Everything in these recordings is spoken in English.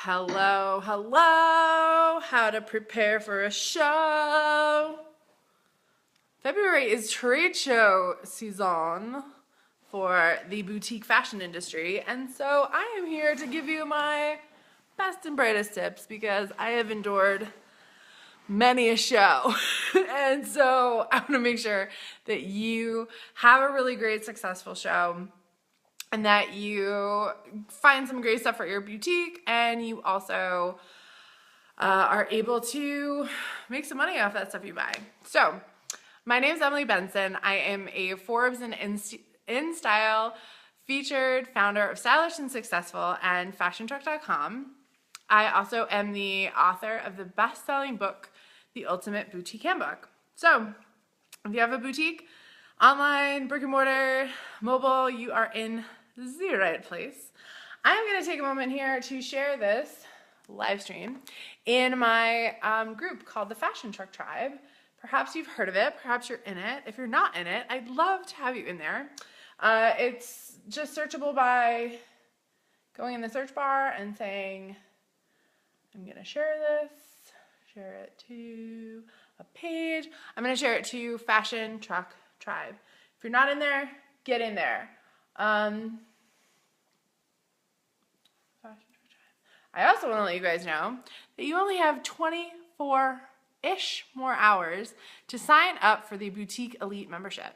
Hello, hello. How to prepare for a show. February is trade show season for the boutique fashion industry, and so I am here to give you my best and brightest tips because I have endured many a show. And so I want to make sure that you have a really great, successful show and that you find some great stuff for your boutique, and you also are able to make some money off that stuff you buy. So my name is Emily Benson. I am a Forbes and InStyle featured founder of Stylish and Successful and FashionTruck.com. I also am the author of the best-selling book, The Ultimate Boutique Handbook. So if you have a boutique, online, brick and mortar, mobile, you are in the right place. I'm going to take a moment here to share this live stream in my group called the Fashion Truck Tribe. Perhaps you've heard of it, perhaps you're in it. If you're not in it, I'd love to have you in there. It's just searchable by going in the search bar and saying, I'm going to share this, share it to a page. I'm going to share it to Fashion Truck Tribe. If you're not in there, get in there. I also want to let you guys know that you only have 24-ish more hours to sign up for the Boutique Elite membership.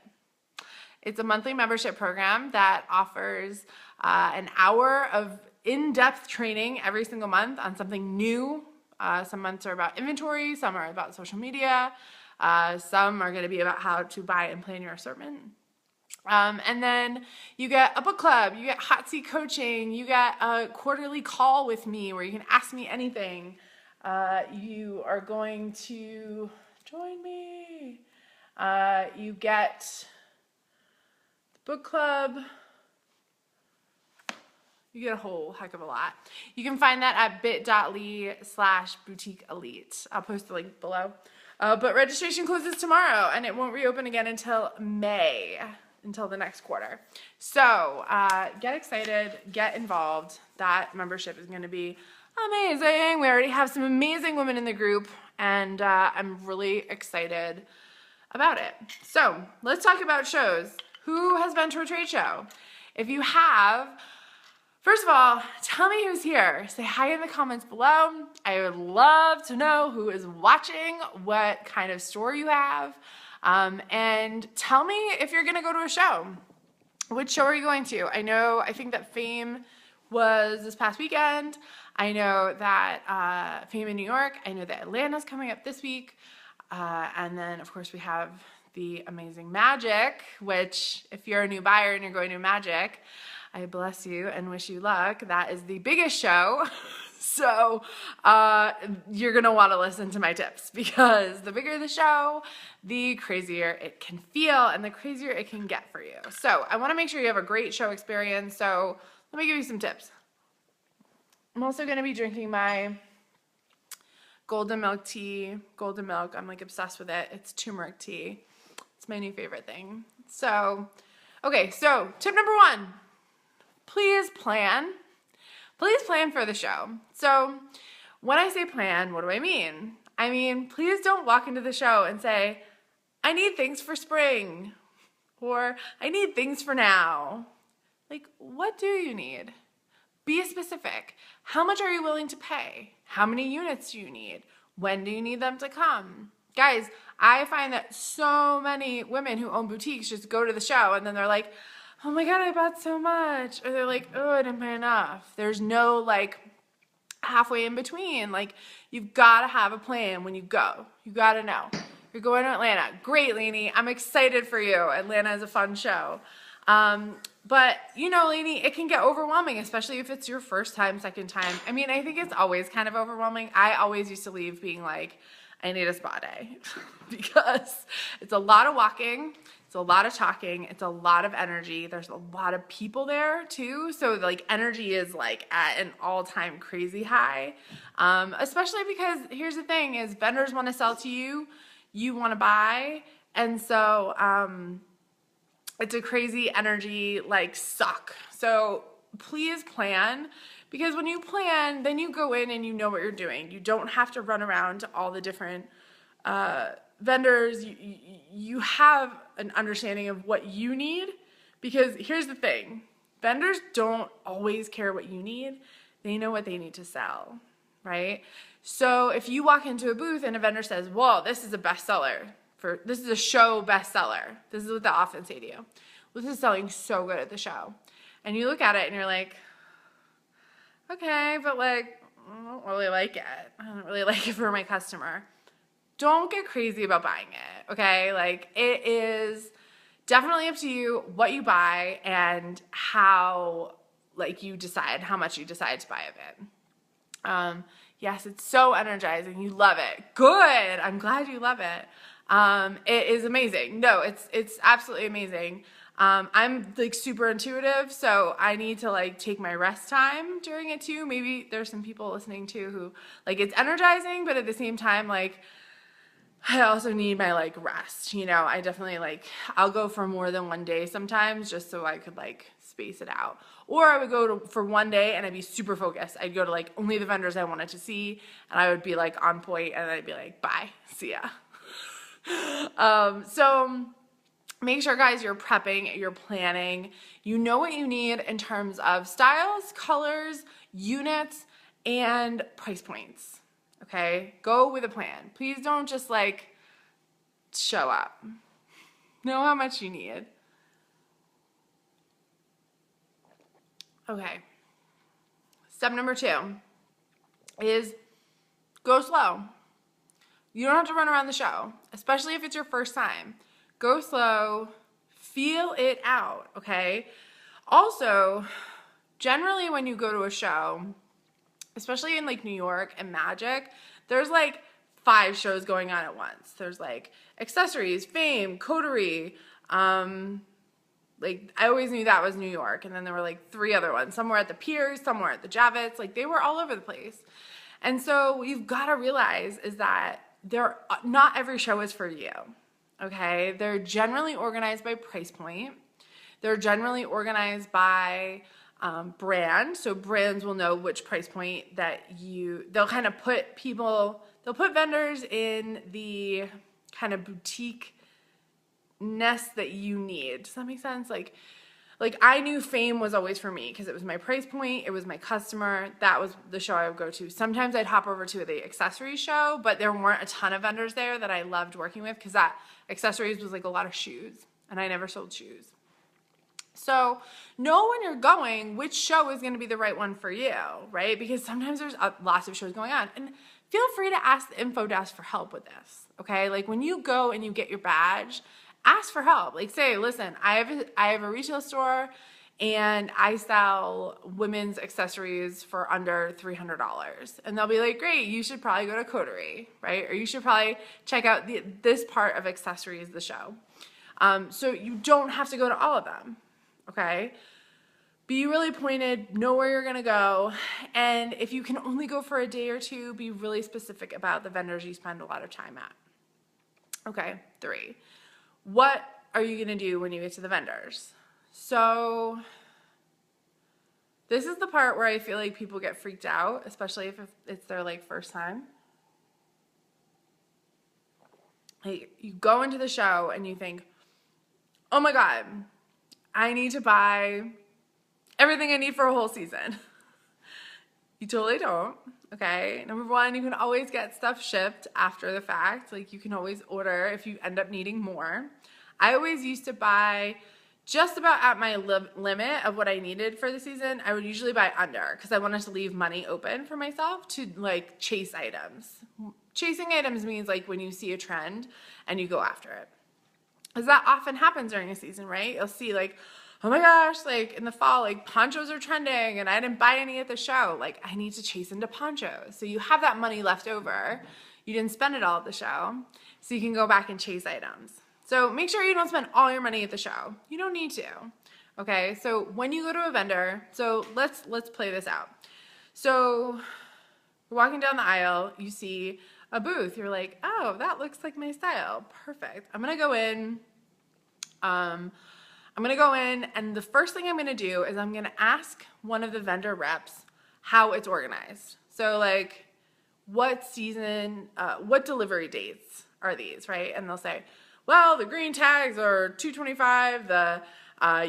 It's a monthly membership program that offers an hour of in-depth training every single month on something new. Some months are about inventory, some are about social media, some are going to be about how to buy and plan your assortment. And then you get a book club, you get hot seat coaching, you get a quarterly call with me where you can ask me anything. You are going to join me. You get the book club. You get a whole heck of a lot. You can find that at bit.ly/boutique elite. I'll post the link below. But registration closes tomorrow and it won't reopen again until May. Until the next quarter. So get excited, get involved. That membership is going to be amazing. We already have some amazing women in the group, and I'm really excited about it. So let's talk about shows. Who has been to a trade show? If you have, first of all, tell me who's here. Say hi in the comments below. I would love to know who is watching, what kind of store you have. And tell me if you're going to go to a show. Which show are you going to? I think that Fame was this past weekend. I know that Fame in New York. I know that Atlanta's coming up this week. And then, of course, we have the amazing Magic, which if you're a new buyer and you're going to Magic, I bless you and wish you luck. That is the biggest show. So you're going to want to listen to my tips because the bigger the show, the crazier it can feel and the crazier it can get for you. So I want to make sure you have a great show experience. So let me give you some tips. I'm also going to be drinking my golden milk tea. Golden milk, I'm like obsessed with it. It's turmeric tea. It's my new favorite thing. So, okay, so tip number 1, please plan. Please plan for the show. So when I say plan, what do I mean? I mean, please don't walk into the show and say, I need things for spring, or I need things for now. Like, what do you need? Be specific. How much are you willing to pay? How many units do you need? When do you need them to come? Guys, I find that so many women who own boutiques just go to the show and then they're like, oh my God, I bought so much. Or they're like, oh, I didn't buy enough. There's no like halfway in between. Like, you've got to have a plan when you go. You got to know. You're going to Atlanta. Great, Lainey. I'm excited for you. Atlanta is a fun show. But you know, Lainey, it can get overwhelming, especially if it's your first time, second time. I mean, I think it's always kind of overwhelming. I always used to leave being like, I need a spa day because it's a lot of walking. It's a lot of talking. It's a lot of energy. There's a lot of people there too. So like energy is like at an all-time crazy high. Especially because here's the thing is vendors want to sell to you. You want to buy. And so it's a crazy energy like suck. So please plan Because when you plan, then you go in and you know what you're doing. You don't have to run around to all the different vendors. You have an understanding of what you need, because here's the thing. Vendors don't always care what you need. They know what they need to sell, right? So if you walk into a booth and a vendor says, whoa, this is a bestseller, this is a show bestseller. This is what they often say to you. Well, this is selling so good at the show. And you look at it and you're like, okay, but like, I don't really like it. I don't really like it for my customer. Don't get crazy about buying it, okay? Like, it is definitely up to you what you buy and how, like, you decide how much you decide to buy of it. Yes, it's so energizing. You love it. Good. I'm glad you love it. It is amazing. No, it's absolutely amazing. I'm like super intuitive, so I need to like take my rest time during it too. Maybe there's some people listening too who like it's energizing, but at the same time, like I also need my like rest, you know. I definitely like, I'll go for more than one day sometimes just so I could like space it out. Or I would go for one day and I'd be super focused. I'd go to like only the vendors I wanted to see, and I would be like on point, and I'd be like, bye, see ya. So make sure, guys, you're prepping, you're planning, you know what you need in terms of styles, colors, units, and price points. Okay, go with a plan. Please don't just like show up. Know how much you need. Okay. Step number 2 is go slow. You don't have to run around the show, especially if it's your first time. Go slow, feel it out, okay? Also, generally when you go to a show, especially in like New York and Magic, there's like 5 shows going on at once. There's like accessories, fame, coterie. Like I always knew that was New York, and then there were like 3 other ones. Some were at the Piers, some were at the Javits. Like they were all over the place. And so what you've got to realize is that not every show is for you. Okay, they're generally organized by price point. They're generally organized by brand, so brands will know which price point that they'll kind of they'll put vendors in the kind of boutique nest that you need. Does that make sense? Like I knew Fame was always for me because it was my price point, it was my customer, that was the show I would go to. Sometimes I'd hop over to the accessories show, but there weren't a ton of vendors there that I loved working with because that accessories was like a lot of shoes, and I never sold shoes. So know when you're going which show is going to be the right one for you, right? Because sometimes there's lots of shows going on, and feel free to ask the info desk for help with this, okay? Like when you go and you get your badge, ask for help. Like say, listen, I have a retail store and I sell women's accessories for under $300. And they'll be like, great, you should probably go to Coterie, right? Or you should probably check out this part of accessories, the show. So you don't have to go to all of them, okay? Be really pointed, know where you're gonna go, and if you can only go for a day or 2, be really specific about the vendors you spend a lot of time at. Okay, 3. What are you gonna do when you get to the vendors? So this is the part where I feel like people get freaked out, especially if it's their like first time. Like you go into the show and you think, oh my God, I need to buy everything I need for a whole season. You totally don't, okay? Number 1, you can always get stuff shipped after the fact. Like you can always order if you end up needing more. I always used to buy just about at my limit of what I needed for the season. I would usually buy under because I wanted to leave money open for myself to like chase items. Chasing items means like when you see a trend and you go after it. Because that often happens during a season, right? You'll see like, oh my gosh, like in the fall, like ponchos are trending and I didn't buy any at the show. Like I need to chase into ponchos. So you have that money left over. You didn't spend it all at the show. So you can go back and chase items. So make sure you don't spend all your money at the show. You don't need to. Okay, so when you go to a vendor, so let's play this out. So you're walking down the aisle, you see a booth. You're like, oh, that looks like my style. Perfect. I'm gonna go in. And the first thing I'm gonna do is I'm gonna ask one of the vendor reps how it's organized. So like, what season, what delivery dates are these, right? And they'll say, well, the green tags are $225, the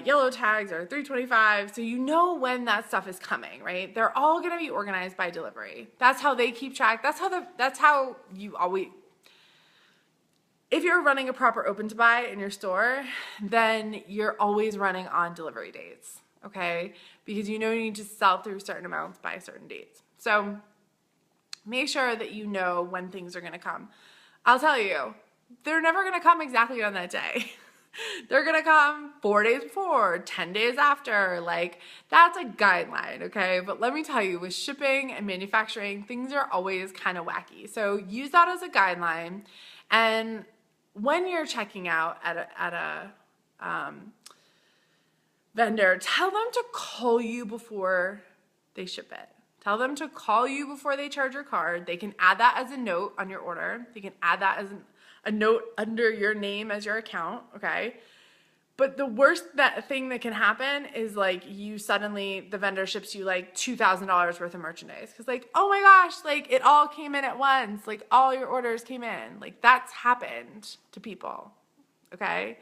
yellow tags are $325. So you know when that stuff is coming, right? They're all going to be organized by delivery. That's how they keep track. That's how you always, if you're running a proper open to buy in your store, then you're always running on delivery dates, okay? Because you know you need to sell through certain amounts by certain dates. So make sure that you know when things are going to come. I'll tell you, they're never going to come exactly on that day. They're going to come 4 days before, 10 days after. Like, that's a guideline, okay? But let me tell you, with shipping and manufacturing, things are always kind of wacky. So use that as a guideline. And when you're checking out at a vendor, tell them to call you before they ship it. Tell them to call you before they charge your card. They can add that as a note on your order. They can add that as a note under your name as your account, okay? But the worst thing that can happen is like the vendor ships you like $2,000 worth of merchandise. Because like, oh my gosh, like it all came in at once. Like all your orders came in. Like that's happened to people, okay?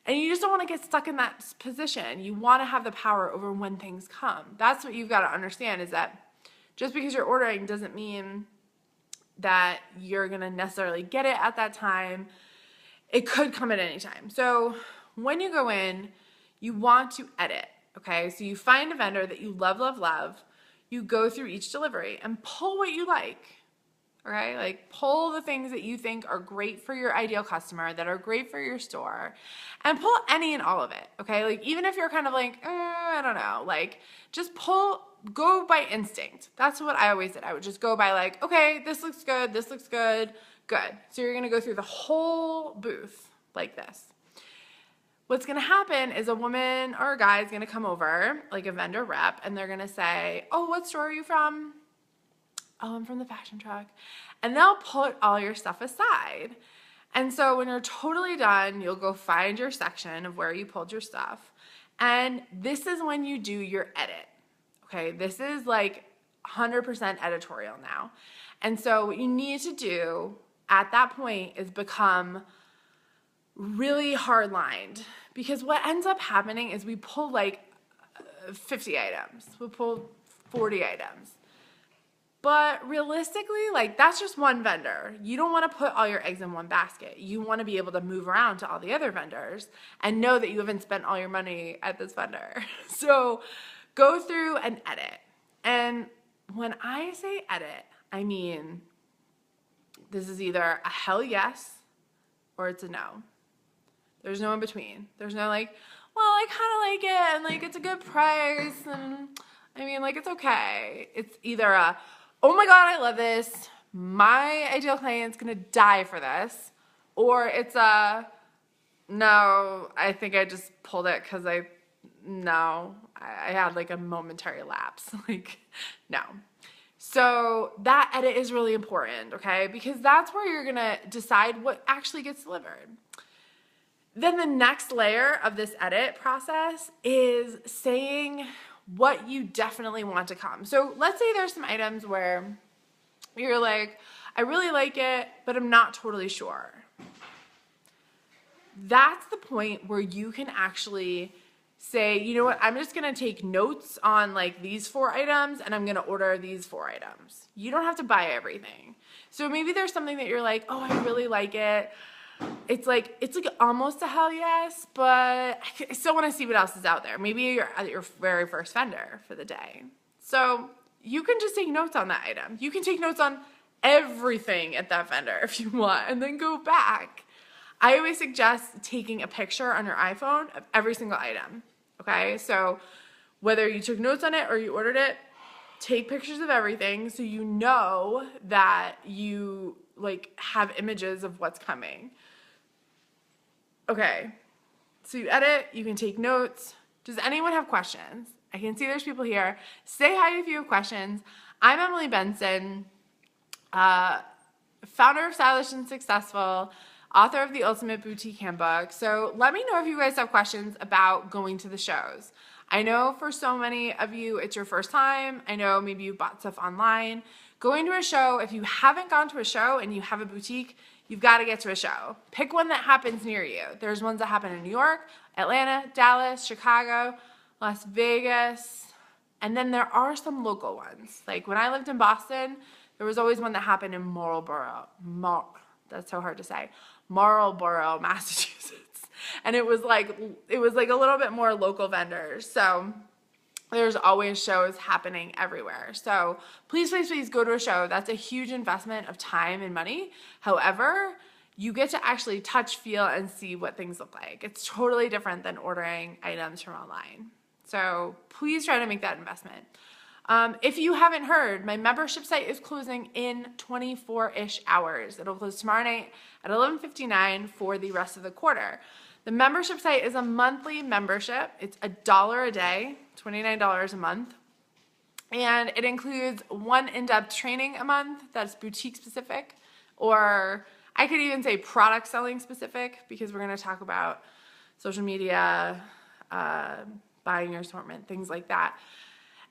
And you just don't want to get stuck in that position. You want to have the power over when things come. That's what you've got to understand, is that just because you're ordering doesn't mean that you're going to necessarily get it at that time. It could come at any time. So when you go in, you want to edit, okay? So you find a vendor that you love, love, love. You go through each delivery and pull what you like, okay? Like pull the things that you think are great for your ideal customer, that are great for your store, and pull any and all of it, okay? Like even if you're kind of like, I don't know, like just go by instinct. That's what I always did. I would just go by like, okay, this looks good, good. So you're gonna go through the whole booth like this. What's gonna happen is a woman or a guy is gonna come over, like a vendor rep, and they're gonna say, oh, what store are you from? Oh, I'm from the fashion truck. And they'll put all your stuff aside. And so when you're totally done, you'll go find your section of where you pulled your stuff. And this is when you do your edit. Okay, this is like 100% editorial now. And so what you need to do at that point is become really hard-lined, because what ends up happening is we pull like 50 items. We'll pull 40 items. But realistically, like that's just one vendor. You don't want to put all your eggs in one basket. You want to be able to move around to all the other vendors and know that you haven't spent all your money at this vendor. So go through and edit. And when I say edit, I mean this is either a hell yes or it's a no. There's no in between. There's no like, well, I kind of like it and like it's a good price and I mean like it's okay. It's either a, oh my God, I love this, my ideal client's gonna die for this, or it's a, no, I think I just pulled it because I had like a momentary lapse. Like, no. So that edit is really important, okay? Because that's where you're gonna decide what actually gets delivered. Then the next layer of this edit process is saying what you definitely want to come. So let's say there's some items where you're like, I really like it, but I'm not totally sure. That's the point where you can actually say, you know what, I'm just gonna take notes on like these 4 items and I'm gonna order these 4 items. You don't have to buy everything. So maybe there's something that you're like, oh, I really like it. It's like almost a hell yes, but I still want to see what else is out there. Maybe you're at your very first vendor for the day. So you can just take notes on that item. You can take notes on everything at that vendor if you want, and then go back. I always suggest taking a picture on your iPhone of every single item, okay? So whether you took notes on it or you ordered it, take pictures of everything so you know that you like have images of what's coming. Okay, so you edit, you can take notes. Does anyone have questions? I can see there's people here. Say hi if you have questions. I'm Emily Benson, founder of Stylish and Successful, author of the Ultimate Boutique Handbook. So let me know if you guys have questions about going to the shows. I know for so many of you, it's your first time. I know maybe you bought stuff online. Going to a show, if you haven't gone to a show and you have a boutique, you've got to get to a show. Pick one that happens near you. There's ones that happen in New York, Atlanta, Dallas, Chicago, Las Vegas, and then there are some local ones. Like when I lived in Boston, there was always one that happened in Marlborough. That's so hard to say. Marlborough, Massachusetts. And it was like a little bit more local vendors. So there's always shows happening everywhere. So please, please, please go to a show. That's a huge investment of time and money. However, you get to actually touch, feel, and see what things look like. It's totally different than ordering items from online. So please try to make that investment. If you haven't heard, my membership site is closing in 24-ish hours. It'll close tomorrow night at 11:59 for the rest of the quarter. The membership site is a monthly membership. It's $1 a day, $29 a month. And it includes one in-depth training a month that's boutique specific, or I could even say product selling specific, because we're going to talk about social media, buying your assortment, things like that.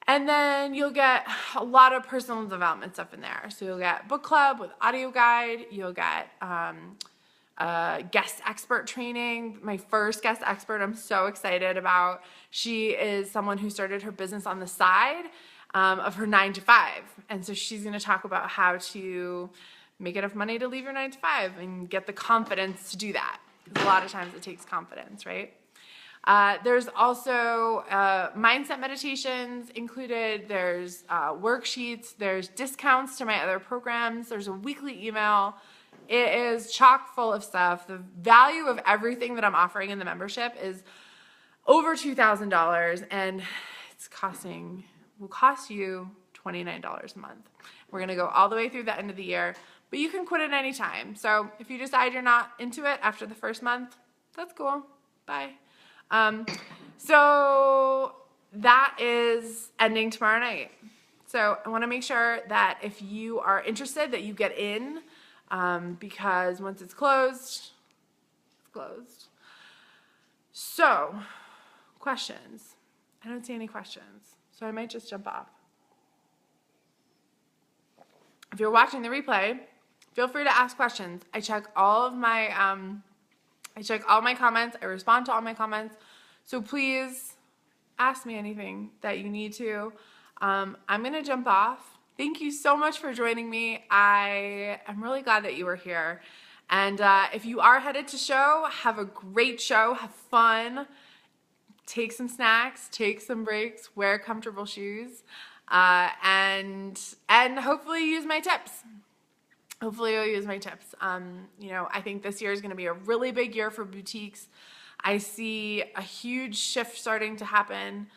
And then you'll get a lot of personal development stuff in there. So you'll get book club with audio guide. You'll get guest expert training. My first guest expert I'm so excited about. She is someone who started her business on the side of her 9-to-5. And so she's going to talk about how to make enough money to leave your 9-to-5 and get the confidence to do that. Because a lot of times it takes confidence, right? There's also mindset meditations included. There's worksheets. There's discounts to my other programs. There's a weekly email. It is chock full of stuff. The value of everything that I'm offering in the membership is over $2,000, and will cost you $29 a month. We're going to go all the way through the end of the year, but you can quit at any time. So if you decide you're not into it after the first month, that's cool. Bye. So that is ending tomorrow night. So I want to make sure that if you are interested that you get in, because once it's closed, it's closed. So questions. I don't see any questions, so I might just jump off. If you're watching the replay, feel free to ask questions. I check all my comments. I respond to all my comments. So please ask me anything that you need to. I'm going to jump off. Thank you so much for joining me. I am really glad that you were here. And if you are headed to show, have a great show. Have fun. Take some snacks. Take some breaks. Wear comfortable shoes. And hopefully use my tips. Hopefully you'll use my tips. I think this year is going to be a really big year for boutiques. I see a huge shift starting to happen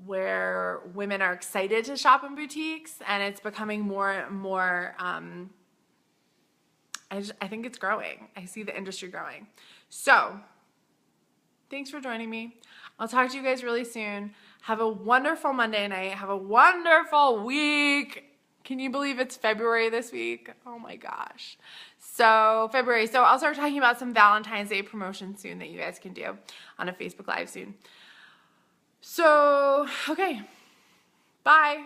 where women are excited to shop in boutiques, and it's becoming more and more, I think it's growing. I see the industry growing. So thanks for joining me. I'll talk to you guys really soon. Have a wonderful Monday night. Have a wonderful week. Can you believe it's February this week? Oh my gosh. So February. So I'll start talking about some Valentine's Day promotions soon that you guys can do on a Facebook Live soon. So, okay. Bye.